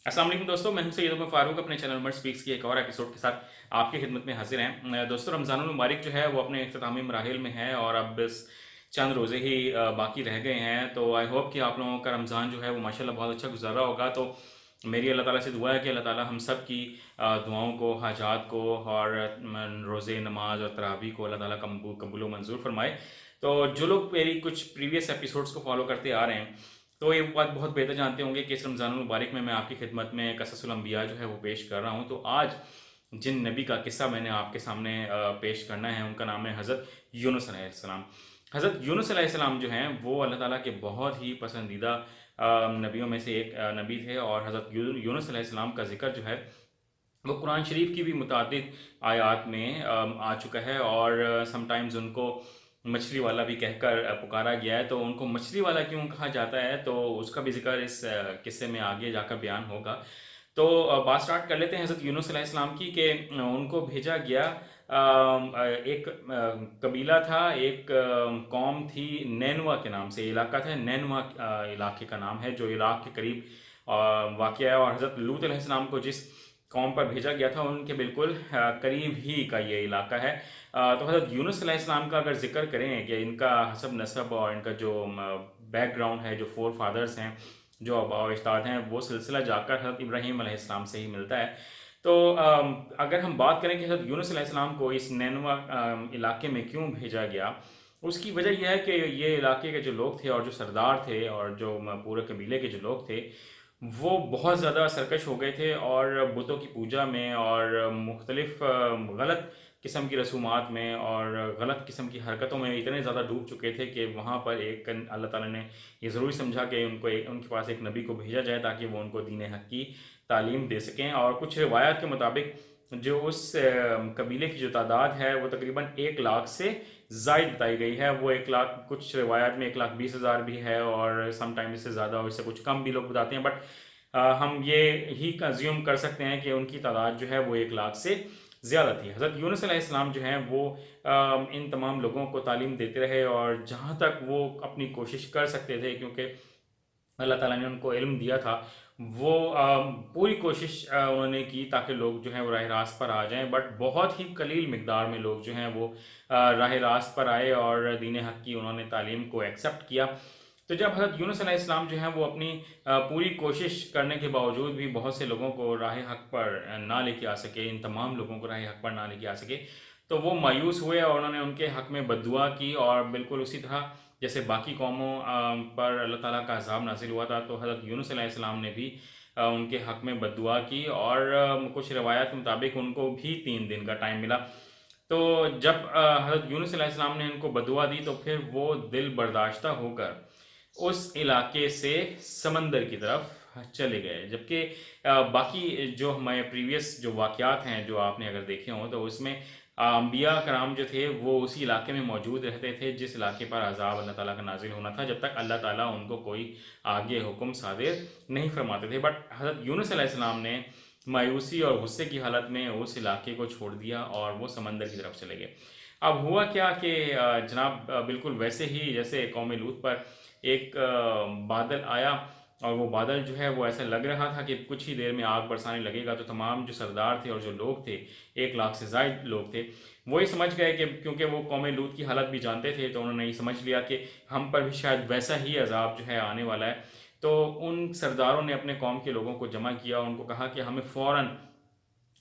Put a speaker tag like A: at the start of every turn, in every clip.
A: अस्सलाम वालेकुम दोस्तों, मैं हूं सैयद उमर फारूक अपने चैनल उमर स्पीक्स की एक और एपिसोड के साथ आपकी खिदमत में हाजिर हैं। दोस्तों, रमज़ानुल मुबारक जो है वो अपने इख्तितामी मराहिल में है और अब बस चंद रोज़े ही बाकी रह गए हैं। तो आई होप कि आप लोगों का रमज़ान जो है वो माशाल्लाह बहुत अच्छा गुजारा होगा। तो मेरी अल्लाह ताला से दुआ है कि अल्लाह ताला हम सब की दुआओं को, हाजात को और रोज़े, नमाज और तरावी को अल्लाह ताला कबूल मंजूर फरमाए। तो जो लोग मेरी कुछ प्रीवियस एपिसोड्स को फॉलो करते आ रहे हैं, तो ये बात बहुत बेहतर जानते होंगे कि इस रमज़ानुल मुबारक में मैं आपकी खिदमत में कससुल अंबिया जो है वो पेश कर रहा हूँ। तो आज जिन नबी का किस्सा मैंने आपके सामने पेश करना है, उनका नाम है हज़रत यूनुस अलैहिस्सलाम। हज़रत यूनुस अलैहिस्सलाम जो हैं वो अल्लाह ताला के बहुत ही पसंदीदा नबियों में से एक नबी थे। और हज़रत यूनुस अलैहिस्सलाम का ज़िक्र जो है वो कुरान शरीफ की भी मुतादिद आयात में आ चुका है। और समटाइम्स उनको मछली वाला भी कहकर पुकारा गया है। तो उनको मछली वाला क्यों कहा जाता है, तो उसका भी जिक्र इस किस्से में आगे जाकर बयान होगा। तो बात स्टार्ट कर लेते हैं हज़रत यूनुस अलैहिस्सलाम की कि उनको भेजा गया। एक कबीला था, एक कौम थी, नैनवा के नाम से इलाका था। नैनवा इलाके का नाम है जो इराक के करीब वाक़ है। और हज़रत लूत अलैहिस्सलाम को जिस कौम पर भेजा गया था उनके बिल्कुल करीब ही का ये इलाका है। तो हज़रत यूनुस अलैहिस्सलाम का अगर ज़िक्र करें कि इनका हसब नसब और इनका जो बैकग्राउंड है, जो फोर फादर्स हैं, जो आबा व अजदाद हैं, वो सिलसिला जाकर हज़रत इब्राहीम अलैहिस्सलाम से ही मिलता है। तो अगर हम बात करें कि हज़रत यूनुस अलैहिस्सलाम को इस नैनवा इलाके में क्यों भेजा गया, उसकी वजह यह है कि ये इलाके के जो लोग थे और जो सरदार थे और जो पूरे कबीले के जो लोग थे, वो बहुत ज़्यादा सरकश हो गए थे और बुतों की पूजा में और मुख्तलिफ़ गलत किस्म की रसूमात में और गलत किस्म की हरकतों में इतने ज़्यादा डूब चुके थे कि वहाँ पर एक अल्लाह ताला ने ये ज़रूरी समझा कि उनके पास एक नबी को भेजा जाए ताकि वो उनको दीन हक़ की तालीम दे सकें। और कुछ रिवायात के मुताबिक जो उस कबीले की जो तादाद है वो तकरीबन 1 लाख से ज़ायद बताई गई है। वो 1 लाख, कुछ रिवायात में 1,20,000 भी है और समटाइम इससे ज़्यादा और इससे कुछ कम भी लोग बताते हैं। बट हम ये ही कंज्यूम कर सकते हैं कि उनकी तादाद जो है वो 1 लाख से ज़्यादा थी। हज़रत यूनुस अलैहिस्सलाम जो हैं वो इन तमाम लोगों को तालीम देते रहे और जहाँ तक वो अपनी कोशिश कर सकते थे, क्योंकि अल्लाह ताला ने उनको इल्म दिया था, वो पूरी कोशिश उन्होंने की ताकि लोग जो हैं वो राह रास्त पर आ जाएं। बट बहुत ही कलील मिकदार में लोग जो हैं वो राह रास्त पर आए और दीन हक़ की उन्होंने तालीम को एक्सेप्ट किया। तो जब हज़रत यूनुस अलैहिस्सलाम जो हैं वो अपनी पूरी कोशिश करने के बावजूद भी बहुत से लोगों को राह हक़ पर ना लेके आ सके, इन तमाम लोगों को राह हक़ पर ना लेके आ सके, तो वो मायूस हुए और उन्होंने उनके हक़ में बद्दुआ की। और बिल्कुल उसी तरह जैसे बाकी कौमों पर अल्लाह ताला का अज़ाब नाज़िल हुआ था, तो हज़रत यूनुस अलैहिस्सलाम ने भी उनके हक़ में बद्दुआ की। और कुछ रिवायात के मुताबिक उनको भी 3 दिन का टाइम मिला। तो जब हज़रत यूनुस अलैहिस्सलाम ने उनको बद्दुआ दी, तो फिर वो दिल बर्दाश्ता होकर उस इलाके से समंदर की तरफ चले गए। जबकि बाकी जो हमारे प्रीवियस जो वाक़यात हैं, जो आपने अगर देखे हों, तो उसमें अम्बिया कराम जो थे वो उसी इलाके में मौजूद रहते थे जिस इलाके पर अज़ाब अल्लाह ताला का नाज़िल होना था, जब तक अल्लाह ताला उनको कोई आगे हुक्म सादिर नहीं फरमाते थे। बट हज़रत यूनुस अलैहिस्सलाम ने मायूसी और गुस्से की हालत में उस इलाके को छोड़ दिया और वो समंदर की तरफ चले गए। अब हुआ क्या कि जनाब बिल्कुल वैसे ही जैसे कौम लूत पर एक बादल आया, और वो बादल जो है वो ऐसा लग रहा था कि कुछ ही देर में आग बरसाने लगेगा। तो तमाम जो सरदार थे और जो लोग थे, 1 लाख से ज़ायद लोग थे, वो ये समझ गए कि क्योंकि वो कौम लूत की हालत भी जानते थे, तो उन्होंने ये समझ लिया कि हम पर भी शायद वैसा ही अज़ाब जो है आने वाला है। तो उन सरदारों ने अपने कौम के लोगों को जमा किया, उनको कहा कि हमें फ़ौरन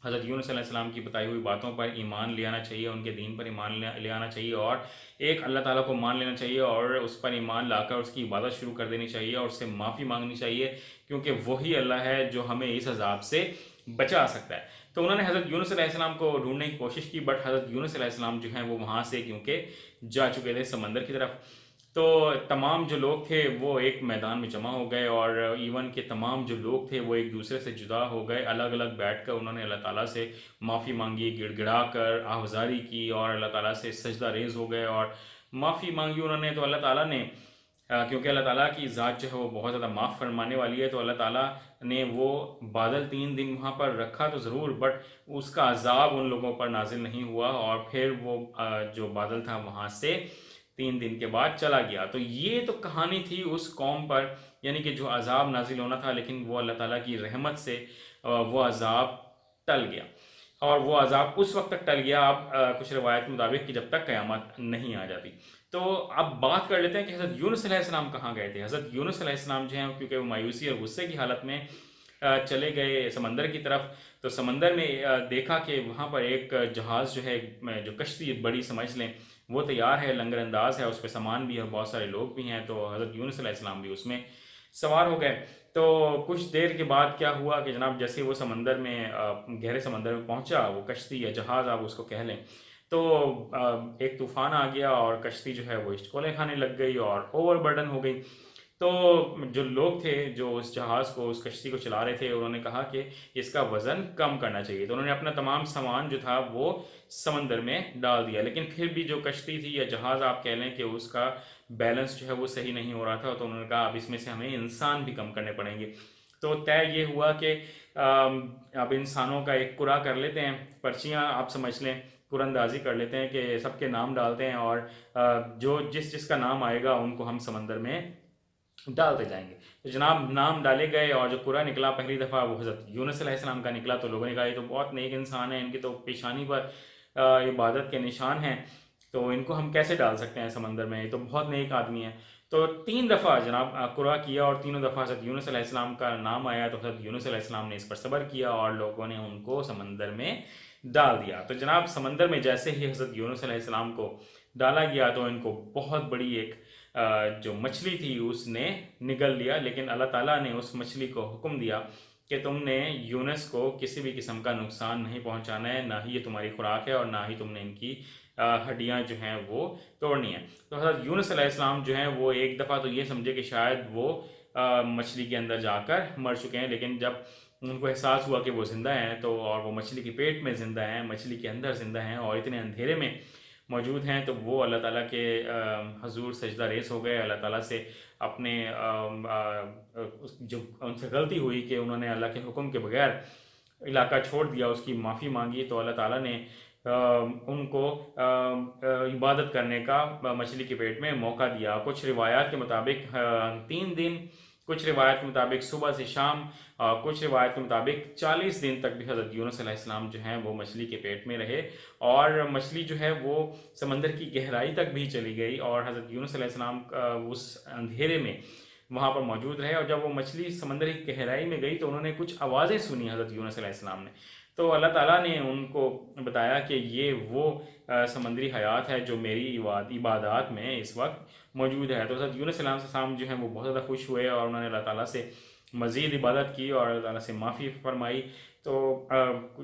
A: हज़रत यूनुस अलैहिस्सलाम की बताई हुई बातों पर ईमान ले आना चाहिए, उनके दीन पर ईमान ले आना चाहिए और एक अल्लाह ताला को मान लेना चाहिए और उस पर ईमान लाकर उसकी इबादत शुरू कर देनी चाहिए और उससे माफ़ी मांगनी चाहिए, क्योंकि वही अल्लाह है जो हमें इस अज़ाब से बचा सकता है। तो उन्होंने हज़रत यूनुस अलैहिस्सलाम को ढूंढने की कोशिश की, बट हज़रत यूनुस अलैहिस्सलाम जो हैं वो वहाँ से क्योंकि जा चुके थे समंदर की तरफ। तो तमाम जो लोग थे वो एक मैदान में जमा हो गए और इवन के तमाम जो लोग थे वो एक दूसरे से जुदा हो गए। अलग अलग बैठ कर उन्होंने अल्लाह ताला से माफ़ी मांगी, गिड़गिड़ा कर आह्ज़ारी की और अल्लाह ताला से सजदा रेज़ हो गए और माफ़ी मांगी उन्होंने। तो अल्लाह ताला ने क्योंकि अल्लाह ताला की ज़ात जो है वो बहुत ज़्यादा माफ़ फरमाने वाली है, तो अल्लाह ताला ने वो बादल 3 दिन वहाँ पर रखा तो ज़रूर, बट उसका अज़ाब उन लोगों पर नाजिल नहीं हुआ। और फिर वो जो बादल था वहाँ से 3 दिन के बाद चला गया। तो ये तो कहानी थी उस कौम पर, यानी कि जो अजाब नाजिल होना था, लेकिन वो अल्लाह ताला की रहमत से वो अजाब टल गया। और वो अजाब उस वक्त तक टल गया, अब कुछ रिवायत के मुताबिक, कि जब तक क़यामत नहीं आ जाती। तो अब बात कर लेते हैं कि हज़रत यूनुस अलैहिस्सलाम कहाँ गए थे। हज़रत यूनुस अलैहिस्सलाम जो हैं, क्योंकि वो मायूसी और गुस्से की हालत में चले गए समंदर की तरफ। तो समंदर में देखा कि वहाँ पर एक जहाज़ जो है, जो कश्ती बड़ी समझ लें, वो तैयार है, लंगर अंदाज है, उस पर सामान भी है, बहुत सारे लोग भी हैं। तो हज़रत यूनुस अलैहिस्सलाम भी उसमें सवार हो गए। तो कुछ देर के बाद क्या हुआ कि जनाब, जैसे वो समंदर में गहरे समंदर में पहुंचा, वो कश्ती या जहाज़ आप उसको कह लें, तो एक तूफ़ान आ गया और कश्ती जो है वो हिचकोले खाने लग गई और ओवरबर्डन हो गई। तो जो लोग थे जो उस जहाज़ को, उस कश्ती को चला रहे थे, उन्होंने कहा कि इसका वज़न कम करना चाहिए। तो उन्होंने अपना तमाम सामान जो था वो समंदर में डाल दिया, लेकिन फिर भी जो कश्ती थी या जहाज़ आप कह लें कि उसका बैलेंस जो है वो सही नहीं हो रहा था। तो उन्होंने कहा अब इसमें से हमें इंसान भी कम करने पड़ेंगे। तो तय ये हुआ कि अब इंसानों का एक कुरा कर लेते हैं, पर्चियाँ आप समझ लें, कुरंदाजी कर लेते हैं कि सबके नाम डालते हैं और जो जिसका नाम आएगा उनको हम समंदर में डालते जाएंगे। तो जनाब नाम डाले गए और जो कुरा निकला पहली दफ़ा वो हज़रत यूनुस अलैहिस्सलाम का निकला। तो लोगों ने कहा ये तो बहुत नेक इंसान है, इनकी तो पेशानी पर इबादत के निशान हैं, तो इनको हम कैसे डाल सकते हैं समंदर में, ये तो बहुत नेक आदमी है। तो 3 दफ़ा जनाब कुरा किया और तीनों दफ़ा हज़रत यूनुस अलैहिस्सलाम का नाम आया। तो हज़रत यूनुस अलैहिस्सलाम ने इस पर सब्र किया और लोगों ने उनको समंदर में डाल दिया। तो जनाब समंदर में जैसे ही हज़रत यूनुस अलैहिस्सलाम को डाला गया तो इनको बहुत बड़ी एक जो मछली थी उसने निगल लिया। लेकिन अल्लाह ताला ने उस मछली को हुक्म दिया कि तुमने यूनुस को किसी भी किस्म का नुकसान नहीं पहुंचाना है, ना ही ये तुम्हारी खुराक है और ना ही तुमने इनकी हड्डियां जो हैं वो तोड़नी है। तो हज़रत यूनुस अलैहिस्सलाम जो हैं वो एक दफ़ा तो ये समझे कि शायद वो मछली के अंदर जाकर मर चुके हैं, लेकिन जब उनको एहसास हुआ कि वो ज़िंदा हैं, तो और वो मछली के पेट में ज़िंदा हैं, मछली के अंदर ज़िंदा हैं और इतने अंधेरे में मौजूद हैं, तो वो अल्लाह ताला के हजूर सजदा रेस हो गए। अल्लाह ताला से अपने जो उनसे गलती हुई कि उन्होंने अल्लाह के हुक्म के बगैर इलाका छोड़ दिया, उसकी माफ़ी मांगी। तो अल्लाह ताला ने उनको इबादत करने का मछली के पेट में मौका दिया। कुछ रिवायात के मुताबिक 3 दिन, कुछ रिवायत के मुताबिक सुबह से शाम, कुछ रिवायत के मुताबिक 40 दिन तक भी हज़रत यूनुस अलैहिस्सलाम जो हैं वो मछली के पेट में रहे। और मछली जो है वो समंदर की गहराई तक भी चली गई और हज़रत यूनुस अलैहिस्सलाम उस अंधेरे में वहाँ पर मौजूद रहे। और जब वो मछली समंदर की गहराई में गई तो उन्होंने कुछ आवाज़ें सुनी हज़रत यूनुस अलैहिस्सलाम ने। तो अल्लाह ताला ने उनको बताया कि ये वो समंदरी हयात है जो मेरी इबादत में इस वक्त मौजूद है। तो हज़रत यूनुस अलैहिस्सलाम जो हैं वो बहुत ज़्यादा खुश हुए और उन्होंने अल्लाह ताला से मज़ीद इबादत की और अल्लाह ताला से माफ़ी फरमाई। तो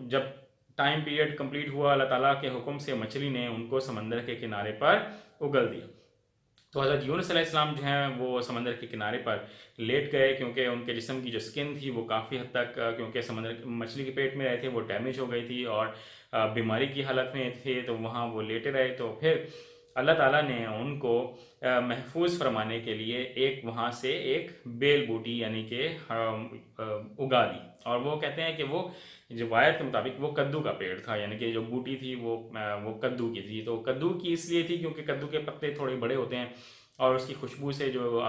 A: जब टाइम पीरियड कंप्लीट हुआ, अल्लाह ताला के हुक्म से मछली ने उनको समंदर के किनारे पर उगल दिया। तो हज़रत यूनुस अलैहिस्सलाम जो हैं वो समंदर के किनारे पर लेट गए, क्योंकि उनके जिस्म की जो स्किन थी वो काफ़ी हद तक, क्योंकि समंदर मछली के पेट में रहे थे, वो डैमेज हो गई थी और बीमारी की हालत में थे, तो वहाँ वो लेटे रहे। तो फिर अल्लाह ताला ने उनको महफूज फरमाने के लिए एक वहाँ से एक बेल बूटी यानी कि उगा दी। और वो कहते हैं कि वो रिवायत के मुताबिक वो कद्दू का पेड़ था, यानी कि जो बूटी थी वो कद्दू की थी। तो कद्दू की इसलिए थी क्योंकि कद्दू के पत्ते थोड़े बड़े होते हैं और उसकी खुशबू से जो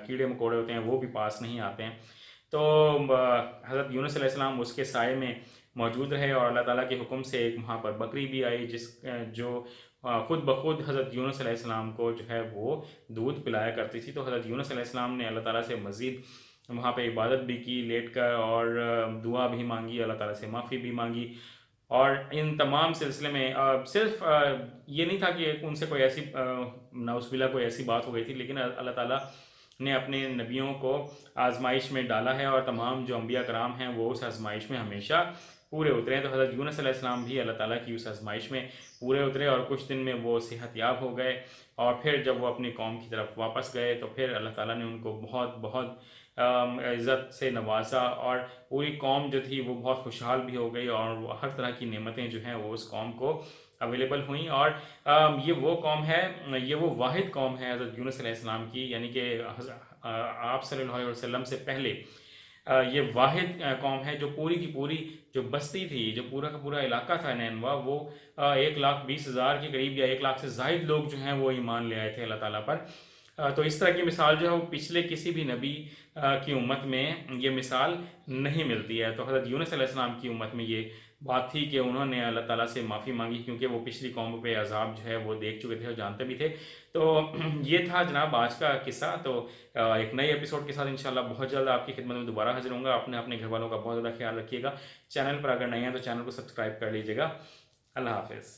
A: कीड़े मकोड़े होते हैं वो भी पास नहीं आते हैं। तो हज़रत यूनुस अलैहिस्सलाम उसके साए में मौजूद रहे और अल्लाह ताला के हुक्म से एक वहाँ पर बकरी भी आई जो खुद ब खुद हज़रत यूनुस अलैहिस्सलाम को जो है वो दूध पिलाया करती थी। तो हज़रत यूनुस अलैहिस्सलाम ने अल्लाह ताला से मज़ीद वहाँ पे इबादत भी की लेट कर और दुआ भी मांगी, अल्लाह ताला से माफ़ी भी मांगी। और इन तमाम सिलसिले में सिर्फ ये नहीं था कि उनसे कोई ऐसी नाउज़ुबिल्लाह कोई ऐसी बात हो गई थी, लेकिन अल्लाह ताला ने अपने नबियों को आजमाइश में डाला है और तमाम जो अम्बिया कराम हैं वो उस आजमाइश में हमेशा पूरे उतरे हैं। तो हज़रत यूनुस अलैहिस्सलाम भी अल्लाह ताला की उस आजमाइश में पूरे उतरे और कुछ दिन में वो सेहतयाब हो गए। और फिर जब वो अपनी कौम की तरफ वापस गए तो फिर अल्लाह ताला ने उनको बहुत बहुत इज़्ज़त से नवाजा और पूरी कौम जो थी वो बहुत खुशहाल भी हो गई और हर तरह की नेमतें जो हैं वो उस कौम को अवेलेबल हुई। और ये वो कौम है, ये वो वाहिद कौम है हज़रत यूनुस अलैहिस्सलाम की, यानी कि आप सल्लल्लाहु अलैहि वसल्लम से पहले ये वाहिद कौम है जो पूरी की पूरी जो बस्ती थी, जो पूरा का पूरा इलाका था नैनवा, वो 1,20,000 के करीब या 1 लाख से ज़ायद लोग जो हैं वो ईमान ले आए थे अल्लाह ताला पर। तो इस तरह की मिसाल जो है वो पिछले किसी भी नबी की उम्मत में ये मिसाल नहीं मिलती है। तो हज़रत यूनुस अलैहिस्सलाम की उम्मत में ये बात थी कि उन्होंने अल्लाह ताला से माफ़ी मांगी, क्योंकि वो पिछली कौम पे अजाब जो है वो देख चुके थे और जानते भी थे। तो ये था जनाब आज का किस्सा। तो एक नए एपिसोड के साथ इंशाल्लाह बहुत जल्द आपकी खिदमत में दोबारा हाजिर होऊंगा। अपने अपने घर वालों का बहुत ज़्यादा ख्याल रखिएगा। चैनल पर अगर नए हैं तो चैनल को सब्सक्राइब कर लीजिएगा। अल्लाह हाफिज़।